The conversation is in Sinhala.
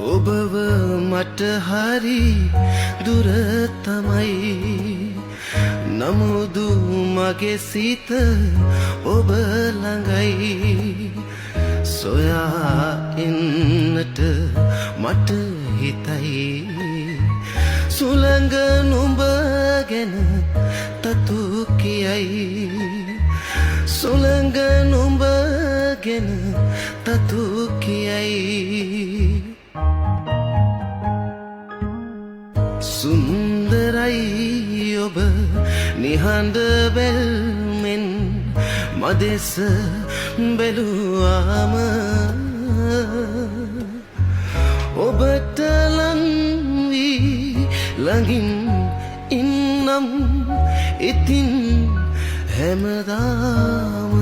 ඔබව මට හරි දුර තමයි නමුදු මගේ සිත ඔබ ළඟයි සොයා එන්නට මට හිතයි සුළඟ නුඹ ගැන තතු කියයි සුළඟ නුඹ ගැන තතු කියයි සුන්දරයි ඔබ නිහඬ බැල්මෙන් මදෙස බැලුවාම ඔබට ලං වී ළඟින් ඉන්නම් ඉතින් හැමදාම